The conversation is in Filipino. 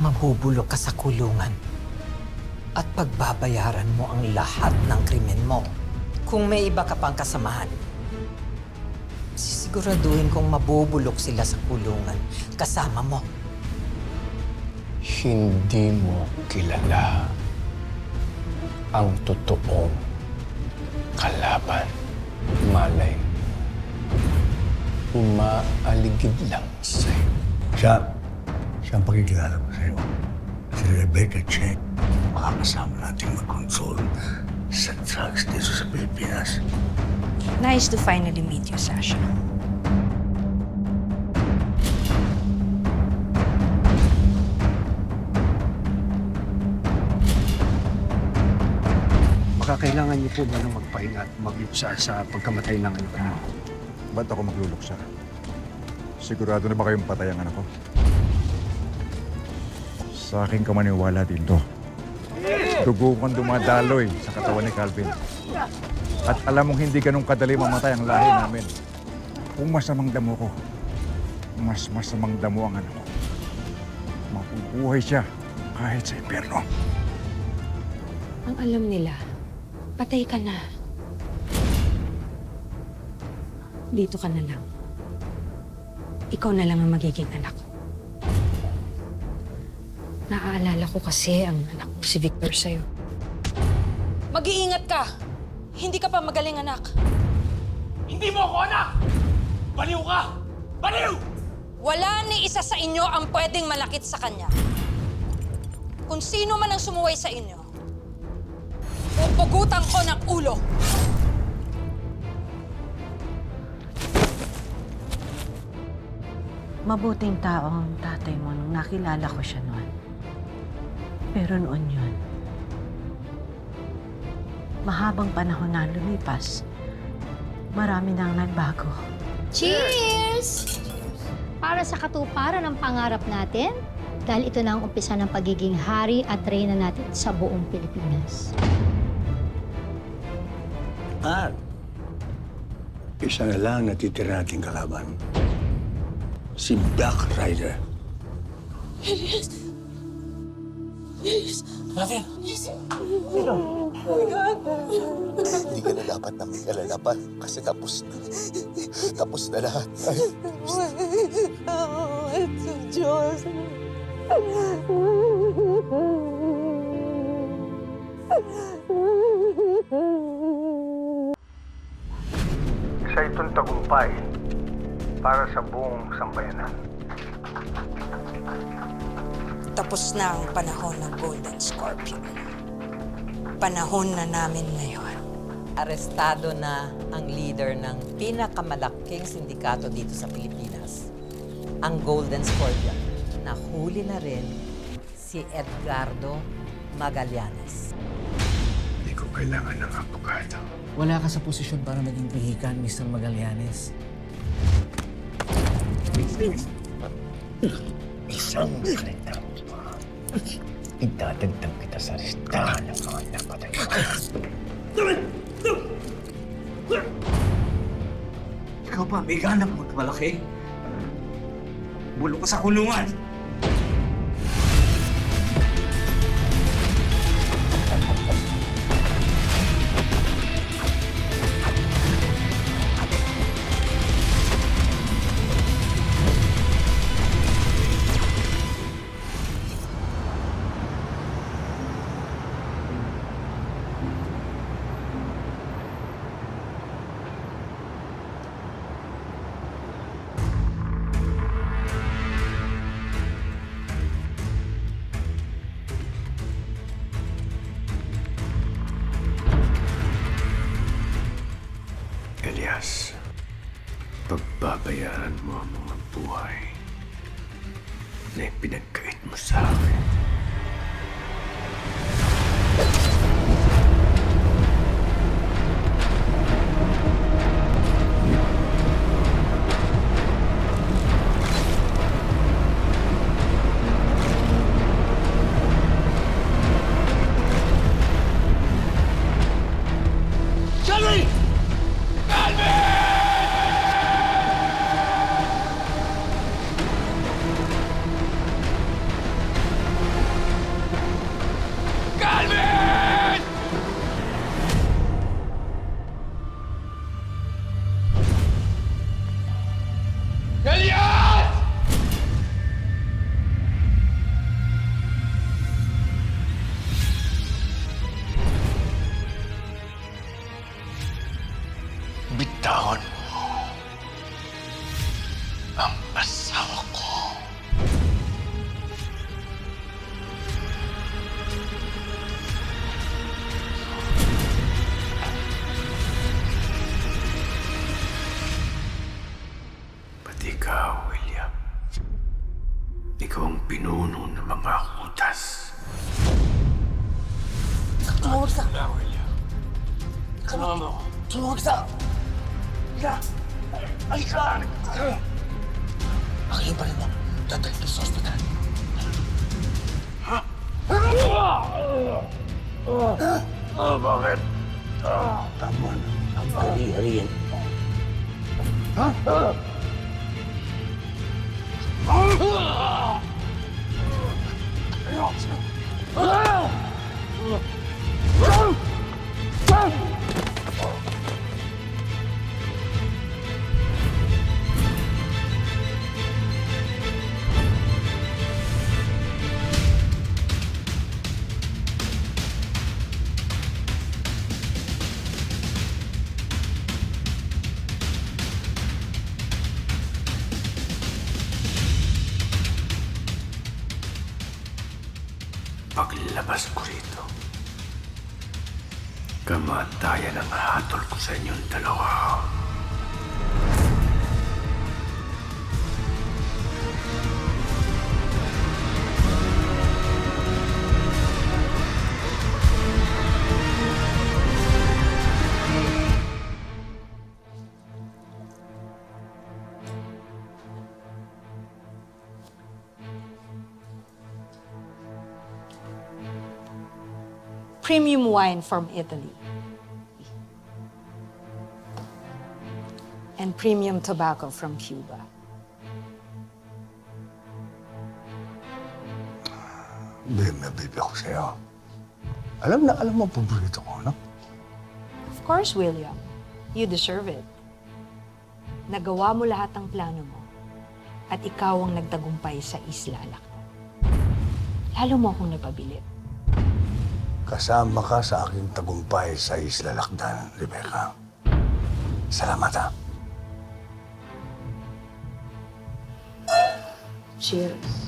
Mabubulok ka sa kulungan at pagbabayaran mo ang lahat ng krimen mo. Kung may iba ka pang kasamahan, sisiguraduhin kong mabubulok sila sa kulungan kasama mo. Hindi mo kilala ang totoong kalaban. Malay, umaaligid lang sa'yo. Siya ang pagkikilala ko sa'yo. Si Rebecca Che, makakasama natin mag-control sa drugs dito sa Pilipinas. Nice to finally meet you, Sasha. Baka kailangan niyo po ba nang magpahinga at mag-iusa sa pagkamatay ng anak niyo? Ba't ako magluluksa? Sigurado na ba kayong patay ang anak ko? Sa akin ka maniwala dito. Dugo kong dumadaloy sa katawan ni Calvin. At alam mong hindi ganun kadali mamatay ang lahi namin. Kung masamang damo ko, mas masamang damo ang anak ko. Mapubuhay siya kahit sa impyerno. Ang alam nila, patay ka na. Dito ka na lang. Ikaw na lang ang magiging anak ko. Naaalala ko kasi ang anak ko si Victor sa'yo. Mag-iingat ka! Hindi ka pa magaling, anak. Hindi mo ako anak! Baliw ka! Baliw! Wala ni isa sa inyo ang pwedeng malakit sa kanya. Kung sino man ang sumuway sa inyo, pupugutan ko ng ulo. Mabuting tao ang tatay mo nung nakilala ko siya noon. Pero noon yun, mahabang panahon na lumipas, marami nang nagbago. Cheers! Para sa katuparan ng pangarap natin, dahil ito na ang umpisa ng pagiging hari at reyna natin sa buong Pilipinas. At isa na lang natitira nating kalaban. Si Black Rider. Hindi ka na dapat na may alala pa kasi tapos na. Tapos na lahat. Sa Diyos. Isa itong tagumpay para sa buong sambayanan. Tapos na ang panahon ng Golden Scorpion. Panahon na namin ngayon. Arestado na ang leader ng pinakamalaking sindikato dito sa Pilipinas, ang Golden Scorpion. Nahuli na rin si Edgardo Magallanes. Hindi ko kailangan ng abogado. Wala ka sa posisyon para maging pihikan, Mr. Magallanes. Isang salita. Idadagdag kita sa listahan ng mga napatay. Ikaw pa, may ganap magmalaki. Bulong ka sa kulungan. Elias, pagbabayaran mo ang mga buhay na ipinagkait mo sa akin. Tulungan mo. Tulungan kita! Halika! Halika! Akin pa rin mo. Dadalhin ko sa ospital. Ha? Bakit? Tama na. Ang hari-harian. Ha? Paglabas ko rito, kamatayan ang hatol ko sa inyong dalawa. Premium wine from Italy. And premium tobacco from Cuba. Baby ako sa'yo. Alam mo ang paborito ko, no? Of course, William. You deserve it. Nagawa mo lahat ng plano mo. At ikaw ang nagtagumpay sa Isla Lakda. Lalo mo akong napabilit. Kasama ka sa aking tagumpay sa Isla Lakdan, Rebecca. Salamat, ha? Cheers.